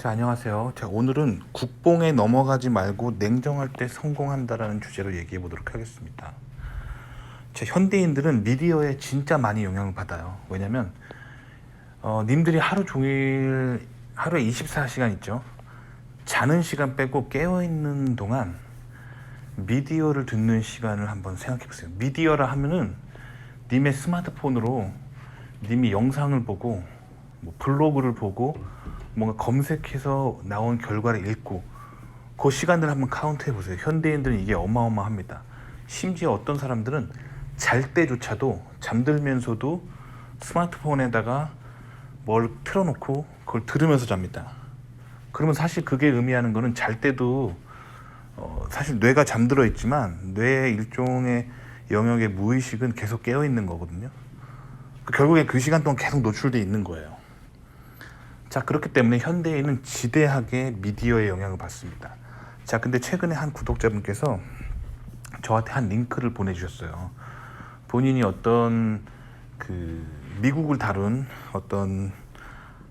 자, 안녕하세요. 자, 오늘은 국뽕에 넘어가지 말고 냉정할 때 성공한다라는 주제로 얘기해 보도록 하겠습니다. 자, 현대인들은 미디어에 진짜 많이 영향을 받아요. 왜냐면 님들이 하루 종일 하루에 24시간 있죠. 자는 시간 빼고 깨어 있는 동안 미디어를 듣는 시간을 한번 생각해 보세요. 미디어라 하면은 님의 스마트폰으로 님이 영상을 보고 뭐 블로그를 보고 뭔가 검색해서 나온 결과를 읽고 그 시간들을 한번 카운트 해보세요. 현대인들은 이게 어마어마합니다. 심지어 어떤 사람들은 잘 때조차도 잠들면서도 스마트폰에다가 뭘 틀어놓고 그걸 들으면서 잡니다. 그러면 사실 그게 의미하는 거는 잘 때도 사실 뇌가 잠들어 있지만 뇌의 일종의 영역의 무의식은 계속 깨어 있는 거거든요. 결국에 그 시간 동안 계속 노출되어 있는 거예요. 자, 그렇기 때문에 현대인은 지대하게 미디어의 영향을 받습니다. 자, 근데 최근에 한 구독자분께서 저한테 한 링크를 보내주셨어요. 본인이 어떤 미국을 다룬 어떤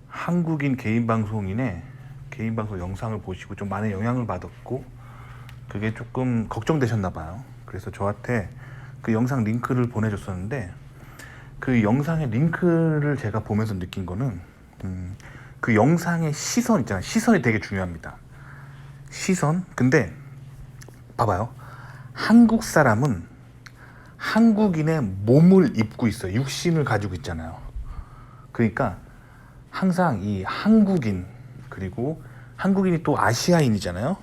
한국인 개인 방송인의 개인 방송 영상을 보시고 좀 많은 영향을 받았고 그게 조금 걱정되셨나 봐요. 그래서 저한테 그 영상 링크를 보내줬었는데 그 영상의 링크를 제가 보면서 느낀 거는 그 영상의 시선 있잖아요. 시선이 되게 중요합니다. 시선. 근데 봐봐요. 한국 사람은 한국인의 몸을 입고 있어요. 육신을 가지고 있잖아요. 그러니까 항상 이 한국인 그리고 한국인이 또 아시아인이잖아요.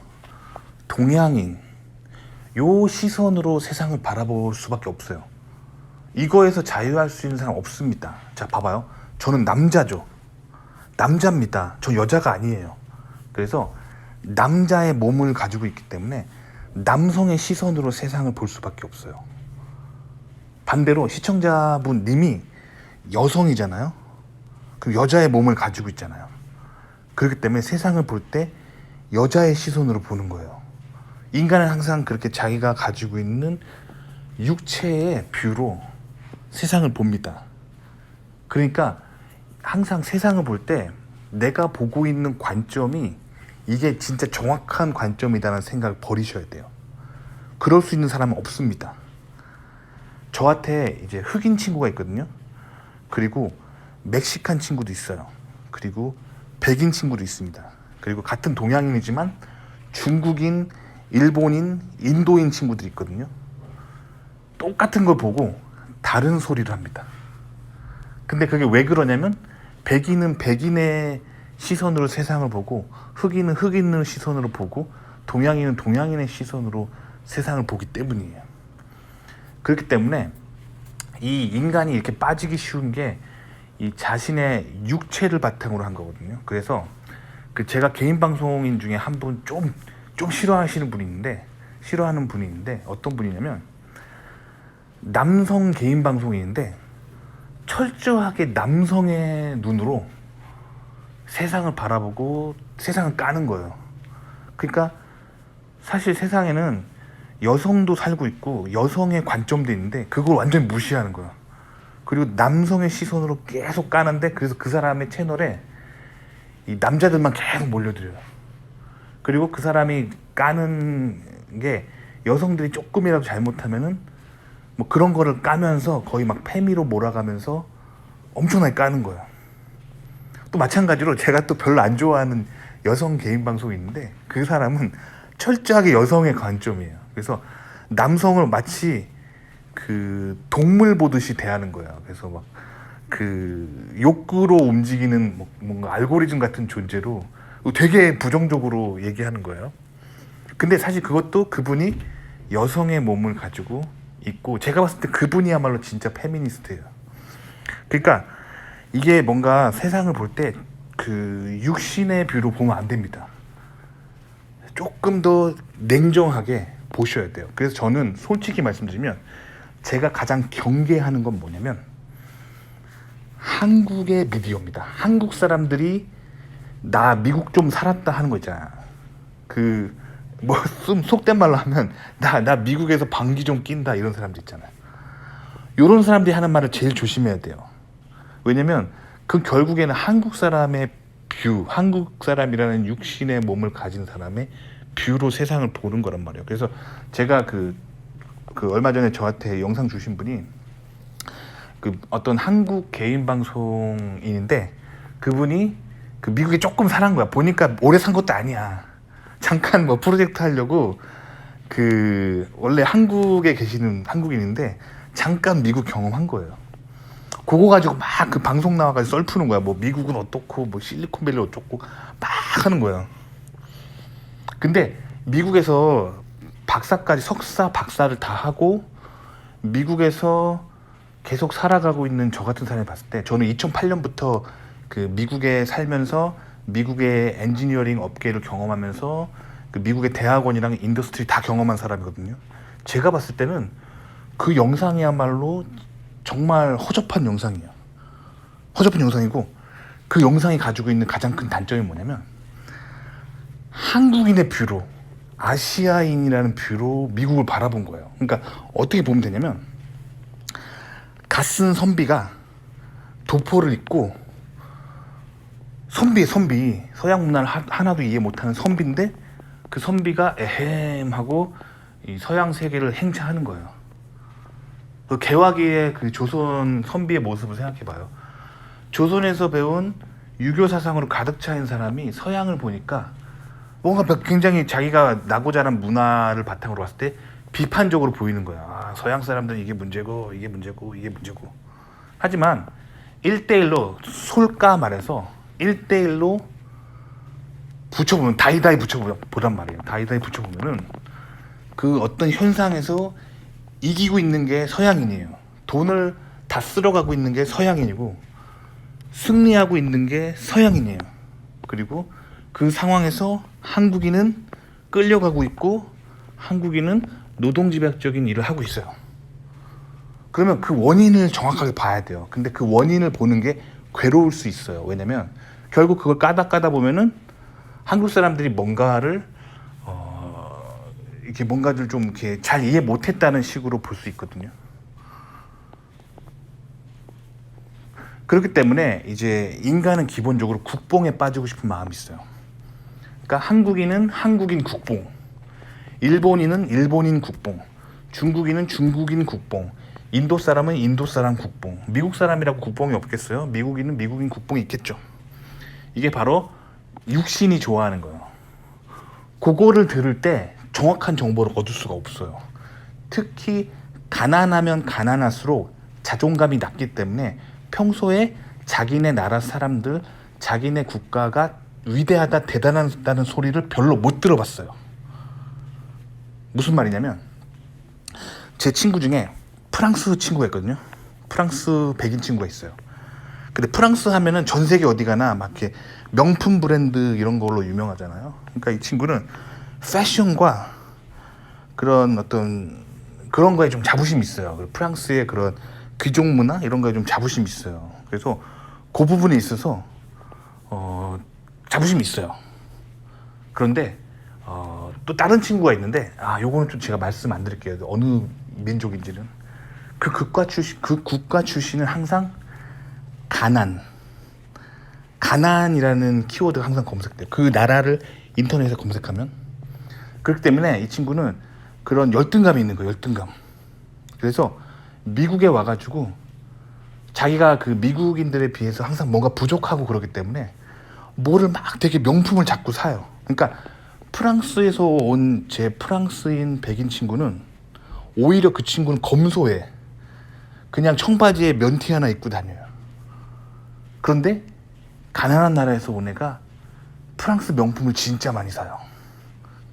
동양인 요 시선으로 세상을 바라볼 수밖에 없어요. 이거에서 자유할 수 있는 사람 없습니다. 자, 봐봐요. 저는 남자죠. 남자입니다. 저 여자가 아니에요. 그래서 남자의 몸을 가지고 있기 때문에 남성의 시선으로 세상을 볼 수밖에 없어요. 반대로 시청자분 님이 여성이잖아요. 그럼 여자의 몸을 가지고 있잖아요. 그렇기 때문에 세상을 볼 때 여자의 시선으로 보는 거예요. 인간은 항상 그렇게 자기가 가지고 있는 육체의 뷰로 세상을 봅니다. 그러니까 항상 세상을 볼 때 내가 보고 있는 관점이 이게 진짜 정확한 관점이다라는 생각을 버리셔야 돼요. 그럴 수 있는 사람은 없습니다. 저한테 이제 흑인 친구가 있거든요. 그리고 멕시칸 친구도 있어요. 그리고 백인 친구도 있습니다. 그리고 같은 동양인이지만 중국인, 일본인, 인도인 친구들이 있거든요. 똑같은 걸 보고 다른 소리를 합니다. 근데 그게 왜 그러냐면 백인은 백인의 시선으로 세상을 보고 흑인은 흑인의 시선으로 보고 동양인은 동양인의 시선으로 세상을 보기 때문이에요. 그렇기 때문에 이 인간이 이렇게 빠지기 쉬운 게 이 자신의 육체를 바탕으로 한 거거든요. 그래서 제가 개인 방송인 중에 한 분 좀 싫어하시는 분이 있는데 어떤 분이냐면 남성 개인 방송인인데 철저하게 남성의 눈으로 세상을 바라보고 세상을 까는 거예요. 그러니까 사실 세상에는 여성도 살고 있고 여성의 관점도 있는데 그걸 완전히 무시하는 거예요. 그리고 남성의 시선으로 계속 까는데 그래서 그 사람의 채널에 이 남자들만 계속 몰려들어요. 그리고 그 사람이 까는 게 여성들이 조금이라도 잘못하면은 뭐 그런 거를 까면서 거의 막 페미로 몰아가면서 엄청나게 까는 거예요. 또 마찬가지로 제가 또 별로 안 좋아하는 여성 개인 방송이 있는데 그 사람은 철저하게 여성의 관점이에요. 그래서 남성을 마치 동물 보듯이 대하는 거예요. 그래서 막 욕구로 움직이는 뭔가 알고리즘 같은 존재로 되게 부정적으로 얘기하는 거예요. 근데 사실 그것도 그분이 여성의 몸을 가지고 있고 제가 봤을 때 그분이야말로 진짜 페미니스트예요. 그러니까 이게 뭔가 세상을 볼 때 육신의 뷰로 보면 안 됩니다. 조금 더 냉정하게 보셔야 돼요. 그래서 저는 솔직히 말씀드리면 제가 가장 경계하는 건 뭐냐면 한국의 미디어입니다. 한국 사람들이 나 미국 좀 살았다 하는 거 있잖아. 속된 말로 하면 나 미국에서 방귀 좀 낀다 이런 사람들 있잖아요. 이런 사람들이 하는 말을 제일 조심해야 돼요. 왜냐면 그 결국에는 한국 사람의 뷰, 한국 사람이라는 육신의 몸을 가진 사람의 뷰로 세상을 보는 거란 말이에요. 그래서 제가 그 얼마 전에 저한테 영상 주신 분이 그 어떤 한국 개인 방송인인데 그분이 그 미국에 조금 살한 거야. 보니까 오래 산 것도 아니야. 잠깐 뭐 프로젝트 하려고 그 원래 한국에 계시는 한국인인데 잠깐 미국 경험한 거예요. 그거 가지고 막 그 방송 나와가지고 썰 푸는 거야. 뭐 미국은 어떻고 뭐 실리콘밸리 어쩌고 막 하는 거야. 근데 미국에서 박사까지 석사 박사를 다 하고 미국에서 계속 살아가고 있는 저 같은 사람이 봤을 때 저는 2008년부터 그 미국에 살면서 미국의 엔지니어링 업계를 경험하면서 그 미국의 대학원이랑 인더스트리 다 경험한 사람이거든요. 제가 봤을 때는 그 영상이야말로 정말 허접한 영상이에요. 허접한 영상이고 그 영상이 가지고 있는 가장 큰 단점이 뭐냐면 한국인의 뷰로 아시아인이라는 뷰로 미국을 바라본 거예요. 그러니까 어떻게 보면 되냐면 갓쓴 선비가 도포를 입고 선비 서양 문화를 하나도 이해 못하는 선비인데 그 선비가 에헴 하고 이 서양 세계를 행차하는 거예요. 그 개화기의 그 조선 선비의 모습을 생각해봐요. 조선에서 배운 유교 사상으로 가득 차인 사람이 서양을 보니까 뭔가 굉장히 자기가 나고 자란 문화를 바탕으로 봤을 때 비판적으로 보이는 거야. 아, 서양 사람들은 이게 문제고 이게 문제고 이게 문제고. 하지만 1대1로 솔까 말해서 1대1로 붙여보면 다이다이 붙여보란 말이에요. 다이다이 붙여보면은 그 어떤 현상에서 이기고 있는 게 서양인이에요. 돈을 다 쓸어가고 있는 게 서양인이고 승리하고 있는 게 서양인이에요. 그리고 그 상황에서 한국인은 끌려가고 있고 한국인은 노동집약적인 일을 하고 있어요. 그러면 그 원인을 정확하게 봐야 돼요. 근데 그 원인을 보는 게 괴로울 수 있어요. 왜냐면 결국 그걸 까다 보면은 한국 사람들이 뭔가를 이렇게 뭔가를 좀 이렇게 잘 이해 못했다는 식으로 볼 수 있거든요. 그렇기 때문에 이제 인간은 기본적으로 국뽕에 빠지고 싶은 마음이 있어요. 그러니까 한국인은 한국인 국뽕, 일본인은 일본인 국뽕, 중국인은 중국인 국뽕, 인도 사람은 인도 사람 국뽕, 미국 사람이라고 국뽕이 없겠어요? 미국인은 미국인 국뽕이 있겠죠. 이게 바로 육신이 좋아하는 거예요. 그거를 들을 때 정확한 정보를 얻을 수가 없어요. 특히 가난하면 가난할수록 자존감이 낮기 때문에 평소에 자기네 나라 사람들, 자기네 국가가 위대하다, 대단하다는 소리를 별로 못 들어봤어요. 무슨 말이냐면 제 친구 중에 프랑스 친구가 있거든요. 프랑스 백인 친구가 있어요. 근데 프랑스 하면은 전 세계 어디 가나 막 이렇게 명품 브랜드 이런 걸로 유명하잖아요. 그러니까 이 친구는 패션과 그런 어떤 그런 거에 좀 자부심이 있어요. 프랑스의 그런 귀족 문화 이런 거에 좀 자부심이 있어요. 그래서 그 부분에 있어서 자부심이 있어요. 그런데 또 다른 친구가 있는데 요거는 좀 제가 말씀 안 드릴게요. 어느 민족인지는. 그 국가 출신은 항상 가난이라는 키워드가 항상 검색돼요. 그 나라를 인터넷에 검색하면. 그렇기 때문에 이 친구는 그런 열등감이 있는 거예요. 열등감. 그래서 미국에 와가지고 자기가 그 미국인들에 비해서 항상 뭔가 부족하고 그러기 때문에 뭐를 막 되게 명품을 자꾸 사요. 그러니까 프랑스에서 온 제 프랑스인 백인 친구는 오히려 그 친구는 검소해. 그냥 청바지에 면티 하나 입고 다녀요. 그런데 가난한 나라에서 온 애가 프랑스 명품을 진짜 많이 사요.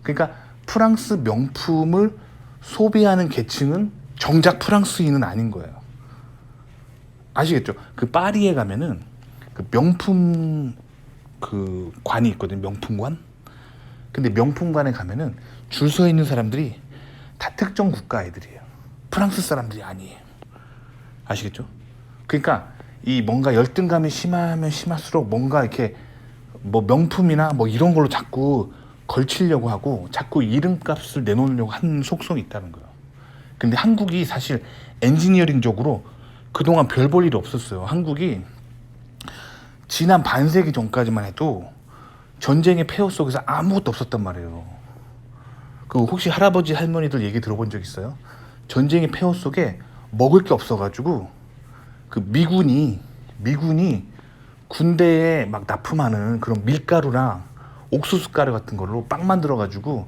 그러니까 프랑스 명품을 소비하는 계층은 정작 프랑스인은 아닌 거예요. 아시겠죠? 그 파리에 가면은 그 명품 그 관이 있거든요. 명품관. 근데 명품관에 가면은 줄 서 있는 사람들이 다 특정 국가 애들이에요. 프랑스 사람들이 아니에요. 아시겠죠? 그러니까 이 뭔가 열등감이 심하면 심할수록 뭔가 이렇게 뭐 명품이나 뭐 이런 걸로 자꾸 걸치려고 하고 자꾸 이름값을 내놓으려고 하는 속성이 있다는 거예요. 근데 한국이 사실 엔지니어링적으로 그동안 별 볼 일이 없었어요. 한국이 지난 반세기 전까지만 해도 전쟁의 폐허 속에서 아무것도 없었단 말이에요. 그 혹시 할아버지 할머니들 얘기 들어본 적 있어요? 전쟁의 폐허 속에 먹을 게 없어가지고 그 미군이 군대에 막 납품하는 그런 밀가루랑 옥수수 가루 같은 걸로 빵 만들어가지고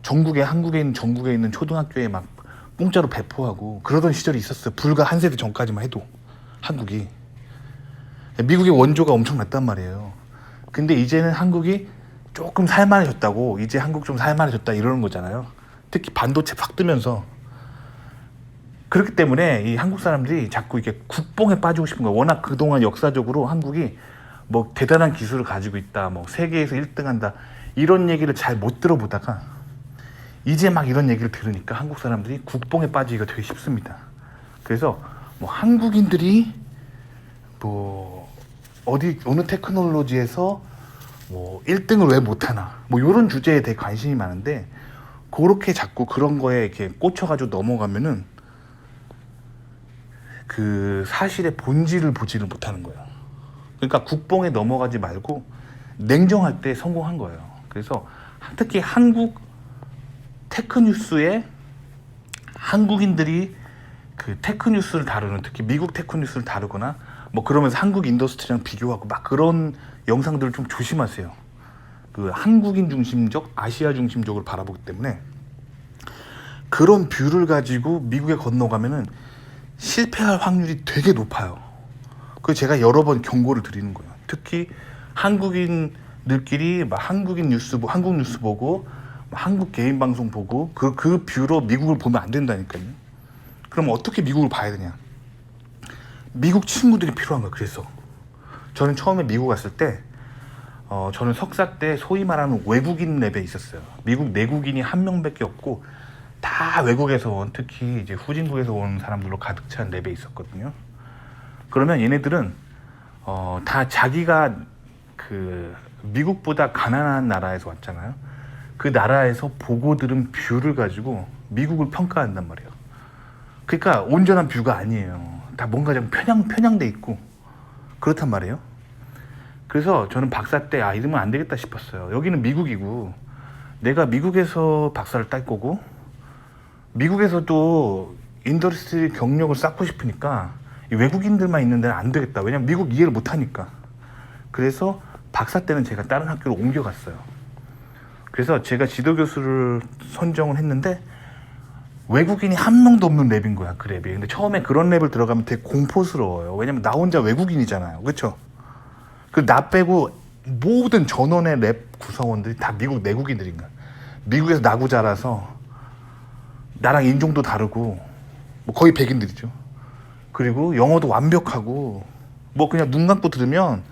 한국에 있는 초등학교에 막 공짜로 배포하고 그러던 시절이 있었어요. 불과 한 세대 전까지만 해도 한국이. 미국의 원조가 엄청났단 말이에요. 근데 이제는 한국이 조금 살만해졌다고, 이제 한국 좀 살만해졌다 이러는 거잖아요. 특히 반도체 확 뜨면서. 그렇기 때문에 이 한국 사람들이 자꾸 이렇게 국뽕에 빠지고 싶은 거예요. 워낙 그동안 역사적으로 한국이 뭐 대단한 기술을 가지고 있다, 뭐 세계에서 1등한다 이런 얘기를 잘 못 들어보다가 이제 막 이런 얘기를 들으니까 한국 사람들이 국뽕에 빠지기가 되게 쉽습니다. 그래서 뭐 한국인들이 뭐 어느 테크놀로지에서 뭐 1등을 왜 못하나 뭐 이런 주제에 되게 관심이 많은데, 그렇게 자꾸 그런 거에 이렇게 꽂혀가지고 넘어가면은 그 사실의 본질을 보지를 못하는 거예요. 그러니까 국뽕에 넘어가지 말고 냉정할 때 성공한 거예요. 그래서 특히 한국 테크뉴스에 한국인들이 그 테크뉴스를 다루는, 특히 미국 테크뉴스를 다루거나 뭐 그러면서 한국 인더스트리랑 비교하고 막 그런 영상들을 좀 조심하세요. 그 한국인 중심적, 아시아 중심적으로 바라보기 때문에 그런 뷰를 가지고 미국에 건너가면은 실패할 확률이 되게 높아요. 그래서 제가 여러 번 경고를 드리는 거예요. 특히 한국인들끼리 막 한국 뉴스 보고 한국 개인 방송 보고 그 뷰로 미국을 보면 안 된다니까요. 그럼 어떻게 미국을 봐야 되냐? 미국 친구들이 필요한 거예요. 그래서 저는 처음에 미국 갔을 때 저는 석사 때 소위 말하는 외국인 랩에 있었어요. 미국 내국인이 한 명밖에 없고 다 외국에서 온, 특히 이제 후진국에서 온 사람들로 가득 찬 랩에 있었거든요. 그러면 얘네들은 다 자기가 그 미국보다 가난한 나라에서 왔잖아요. 그 나라에서 보고 들은 뷰를 가지고 미국을 평가한단 말이에요. 그러니까 온전한 뷰가 아니에요. 다 뭔가 좀 편향돼 있고 그렇단 말이에요. 그래서 저는 박사 때 이러면 안 되겠다 싶었어요. 여기는 미국이고 내가 미국에서 박사를 딸 거고 미국에서도 인더스트리 경력을 쌓고 싶으니까 외국인들만 있는 데는 안 되겠다. 왜냐면 미국 이해를 못 하니까. 그래서 박사 때는 제가 다른 학교로 옮겨갔어요. 그래서 제가 지도교수를 선정을 했는데 외국인이 한 명도 없는 랩인 거야, 그 랩이. 근데 처음에 그런 랩을 들어가면 되게 공포스러워요. 왜냐면 나 혼자 외국인이잖아요. 그렇죠? 나 빼고 모든 전원의 랩 구성원들이 다 미국 내국인들인 거야. 미국에서 나고 자라서 나랑 인종도 다르고 뭐 거의 백인들이죠. 그리고 영어도 완벽하고 뭐 그냥 눈 감고 들으면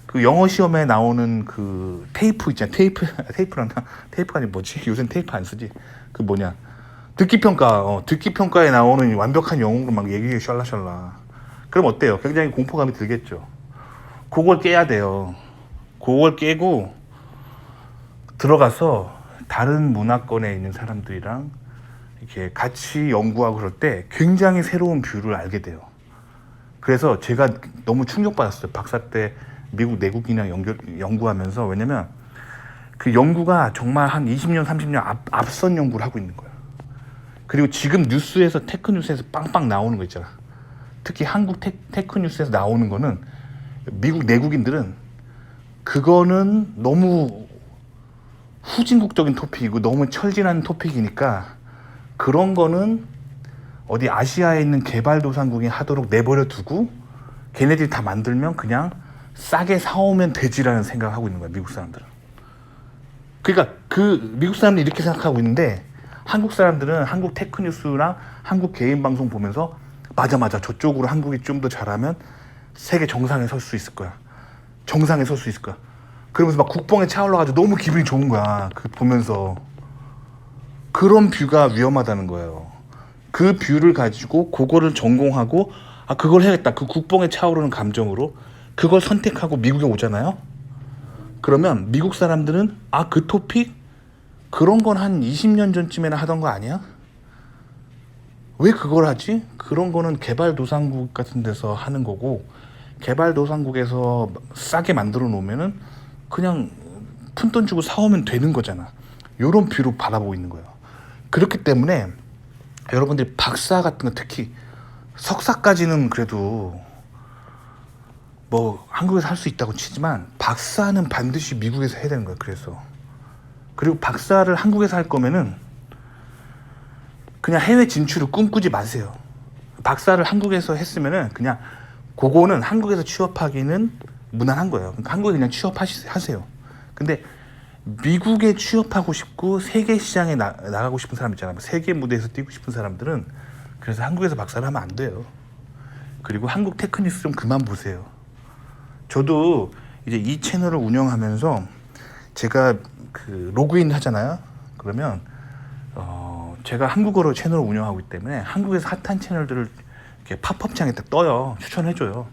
그 영어 시험에 나오는 그 테이프 있잖아. 테이프란다. 테이프가 아니 뭐지? 요새는 테이프 안 쓰지. 그 뭐냐? 듣기 평가에 나오는 완벽한 영어로 막 얘기해 샬라샬라. 그럼 어때요? 굉장히 공포감이 들겠죠. 그걸 깨야 돼요. 그걸 깨고 들어가서 다른 문화권에 있는 사람들이랑 이렇게 같이 연구하고 그럴 때 굉장히 새로운 뷰를 알게 돼요. 그래서 제가 너무 충격받았어요. 박사 때 미국 내국인이랑 연구하면서. 왜냐면 그 연구가 정말 한 20년, 30년 앞선 연구를 하고 있는 거예요. 그리고 지금 뉴스에서, 테크뉴스에서 빵빵 나오는 거 있잖아. 특히 한국 테크뉴스에서 나오는 거는 미국 내국인들은 그거는 너무 후진국적인 토픽이고 너무 철진한 토픽이니까 그런 거는 어디 아시아에 있는 개발도상국이 하도록 내버려 두고 걔네들이 다 만들면 그냥 싸게 사오면 되지라는 생각을 하고 있는 거야, 미국 사람들은. 그러니까 그 미국 사람들이 이렇게 생각하고 있는데 한국 사람들은 한국 테크뉴스랑 한국 개인 방송 보면서 맞아 저쪽으로 한국이 좀 더 잘하면 세계 정상에 설 수 있을 거야. 정상에 설 수 있을 거야. 그러면서 막 국뽕에 차올라가지고 너무 기분이 좋은 거야. 그 보면서. 그런 뷰가 위험하다는 거예요. 그 뷰를 가지고 그거를 전공하고 그걸 해야겠다. 그 국뽕에 차오르는 감정으로 그걸 선택하고 미국에 오잖아요. 그러면 미국 사람들은 그 토픽? 그런 건 한 20년 전쯤에나 하던 거 아니야? 왜 그걸 하지? 그런 거는 개발도상국 같은 데서 하는 거고 개발도상국에서 싸게 만들어 놓으면은 그냥 푼돈 주고 사오면 되는 거잖아. 요런 뷰로 바라보고 있는 거예요. 그렇기 때문에 여러분들이 박사 같은 거, 특히 석사까지는 그래도 뭐 한국에서 할 수 있다고 치지만 박사는 반드시 미국에서 해야 되는 거예요. 그리고 박사를 한국에서 할 거면은 그냥 해외 진출을 꿈꾸지 마세요. 박사를 한국에서 했으면은 그냥 그거는 한국에서 취업하기는 무난한 거예요. 그러니까 한국에 그냥 취업하세요. 근데 미국에 취업하고 싶고 세계 시장에 나가고 싶은 사람 있잖아요. 세계 무대에서 뛰고 싶은 사람들은 그래서 한국에서 박사를 하면 안 돼요. 그리고 한국 테크니스 좀 그만 보세요. 저도 이제 이 채널을 운영하면서 제가 그 로그인 하잖아요. 그러면 제가 한국어로 채널을 운영하고 있기 때문에 한국에서 핫한 채널들을 이렇게 팝업 창에 딱 떠요. 추천해줘요.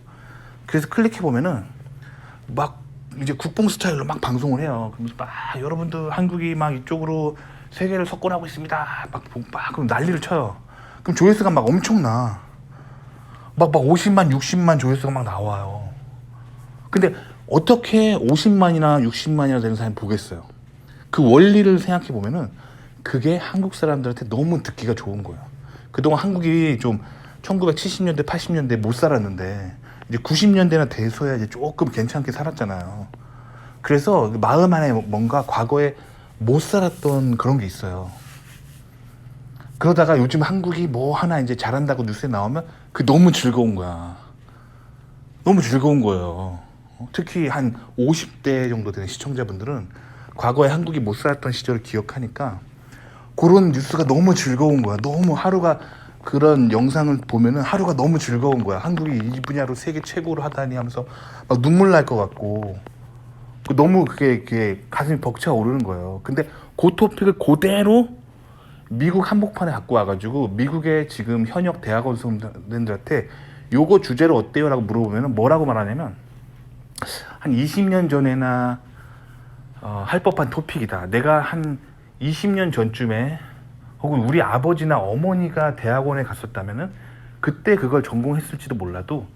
그래서 클릭해 보면은 막 이제 국뽕 스타일로 막 방송을 해요. 그러면서 막 여러분들 한국이 막 이쪽으로 세계를 석권하고 있습니다. 막 그럼 난리를 쳐요. 그럼 조회수가 막 엄청나. 막 50만, 60만 조회수가 막 나와요. 근데 어떻게 50만이나 60만이나 되는 사람이 보겠어요? 그 원리를 생각해 보면은 그게 한국 사람들한테 너무 듣기가 좋은 거예요. 그동안 한국이 좀 1970년대, 80년대 못 살았는데 이제 90년대나 돼서야 이제 조금 괜찮게 살았잖아요. 그래서 마음 안에 뭔가 과거에 못 살았던 그런 게 있어요. 그러다가 요즘 한국이 뭐 하나 이제 잘한다고 뉴스에 나오면 그 너무 즐거운 거야. 너무 즐거운 거예요. 특히 한 50대 정도 되는 시청자분들은 과거에 한국이 못 살았던 시절을 기억하니까 그런 뉴스가 너무 즐거운 거야. 너무 하루가 그런 영상을 보면은 하루가 너무 즐거운 거야. 한국이 이 분야로 세계 최고로 하다니 하면서 막 눈물 날 것 같고 너무 그게 가슴이 벅차 오르는 거예요. 근데 그 토픽을 그대로 미국 한복판에 갖고 와가지고 미국의 지금 현역 대학원 수험생들한테 요거 주제로 어때요? 라고 물어보면 뭐라고 말하냐면 한 20년 전에나 할 법한 토픽이다. 내가 한 20년 전쯤에 혹은 우리 아버지나 어머니가 대학원에 갔었다면은 그때 그걸 전공했을지도 몰라도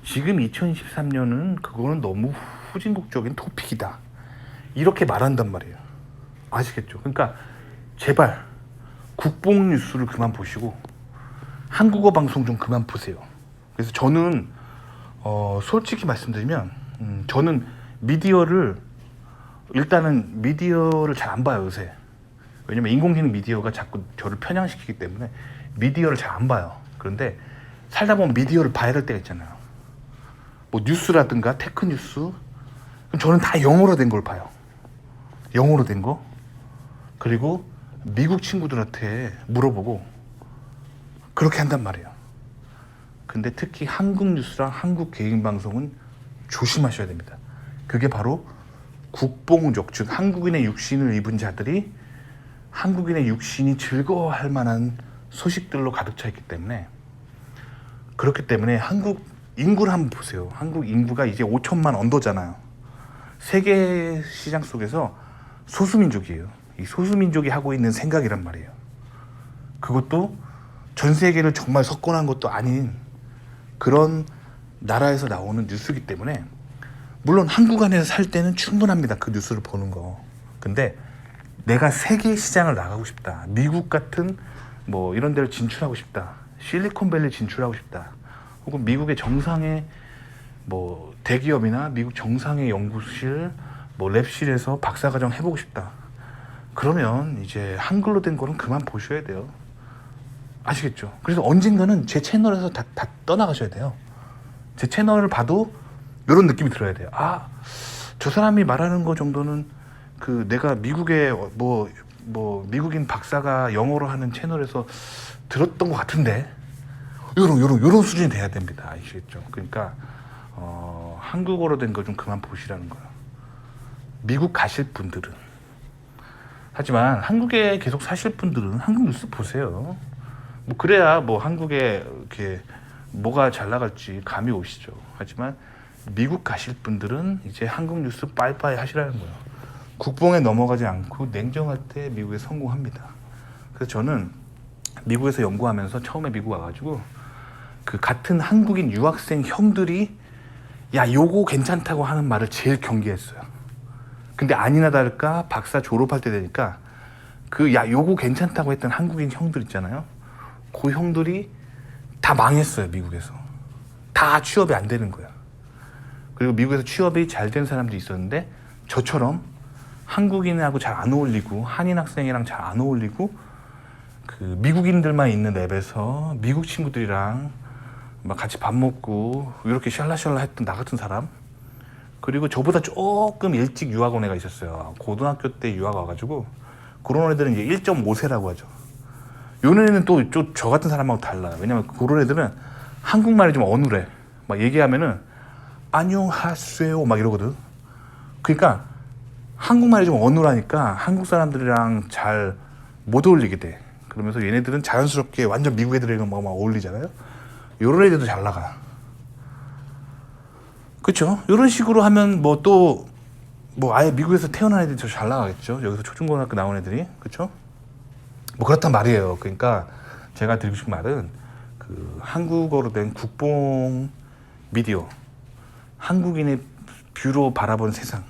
지금 2023년은 그거는 너무 후진국적인 토픽이다. 이렇게 말한단 말이에요. 아시겠죠? 그러니까 제발 국뽕 뉴스를 그만 보시고 한국어 방송 좀 그만 보세요. 그래서 저는 솔직히 말씀드리면 저는 일단은 미디어를 잘 안 봐요, 요새. 왜냐면 인공지능 미디어가 자꾸 저를 편향시키기 때문에 미디어를 잘 안 봐요. 그런데 살다 보면 미디어를 봐야 될 때가 있잖아요. 뭐 뉴스라든가 테크 뉴스. 그럼 저는 다 영어로 된 걸 봐요. 영어로 된 거. 그리고 미국 친구들한테 물어보고 그렇게 한단 말이에요. 근데 특히 한국 뉴스랑 한국 개인 방송은 조심하셔야 됩니다. 그게 바로 국뽕족, 즉 한국인의 육신을 입은 자들이 한국인의 육신이 즐거워할 만한 소식들로 가득 차 있기 때문에 그렇기 때문에 한국 인구를 한번 보세요. 한국 인구가 이제 5천만 언더잖아요. 세계 시장 속에서 소수민족이에요. 이 소수민족이 하고 있는 생각이란 말이에요. 그것도 전 세계를 정말 석권한 것도 아닌 그런 나라에서 나오는 뉴스이기 때문에 물론 한국 안에서 살 때는 충분합니다. 그 뉴스를 보는 거. 근데 내가 세계 시장을 나가고 싶다. 미국 같은 뭐 이런 데를 진출하고 싶다. 실리콘밸리 진출하고 싶다. 혹은 미국의 정상의 뭐 대기업이나 미국 정상의 연구실, 뭐 랩실에서 박사과정 해보고 싶다. 그러면 이제 한글로 된 거는 그만 보셔야 돼요. 아시겠죠? 그래서 언젠가는 제 채널에서 다 떠나가셔야 돼요. 제 채널을 봐도 이런 느낌이 들어야 돼요. 아, 저 사람이 말하는 거 정도는 그 내가 미국의 뭐 미국인 박사가 영어로 하는 채널에서 들었던 것 같은데 요런 수준이 돼야 됩니다. 아시겠죠? 그러니까 한국어로 된 거 좀 그만 보시라는 거예요. 미국 가실 분들은. 하지만 한국에 계속 사실 분들은 한국 뉴스 보세요. 뭐 그래야 뭐 한국에 이렇게 뭐가 잘 나갈지 감이 오시죠. 하지만 미국 가실 분들은 이제 한국 뉴스 빠이빠이 하시라는 거예요. 국뽕에 넘어가지 않고 냉정할 때 미국에 성공합니다. 그래서 저는 미국에서 연구하면서 처음에 미국 와가지고 그 같은 한국인 유학생 형들이 야 요거 괜찮다고 하는 말을 제일 경계했어요. 근데 아니나 다를까 박사 졸업할 때 되니까 그 야 요거 괜찮다고 했던 한국인 형들 있잖아요. 그 형들이 다 망했어요. 미국에서 다 취업이 안 되는 거야. 그리고 미국에서 취업이 잘 된 사람도 있었는데 저처럼 한국인하고 잘 안 어울리고 한인 학생이랑 잘 안 어울리고 그 미국인들만 있는 랩에서 미국 친구들이랑 막 같이 밥 먹고 이렇게 샬라샬라 했던 나 같은 사람. 그리고 저보다 조금 일찍 유학 온 애가 있었어요. 고등학교 때 유학 와가지고 그런 애들은 이제 1.5세라고 하죠. 요런 애는 또 저 같은 사람하고 달라요. 왜냐면 그런 애들은 한국말이 좀 어눌해. 막 얘기하면은 안녕하세요 막 이러거든. 그러니까 한국말이 좀 어눌하니까 한국 사람들이랑 잘 못 어울리게 돼. 그러면서 얘네들은 자연스럽게 완전 미국 애들이랑 막 어울리잖아요. 요런 애들도 잘 나가. 그쵸? 이런 식으로 하면 뭐 또 뭐 아예 미국에서 태어난 애들이 더 잘 나가겠죠. 여기서 초중고등학교 나온 애들이. 그쵸? 뭐 그렇단 말이에요. 그러니까 제가 드리고 싶은 말은 그 한국어로 된 국뽕 미디어, 한국인의 뷰로 바라보는 세상,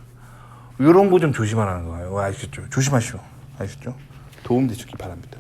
이런 거 좀 조심하라는 거예요. 아시겠죠? 조심하시오. 아시겠죠? 도움 되시기 바랍니다.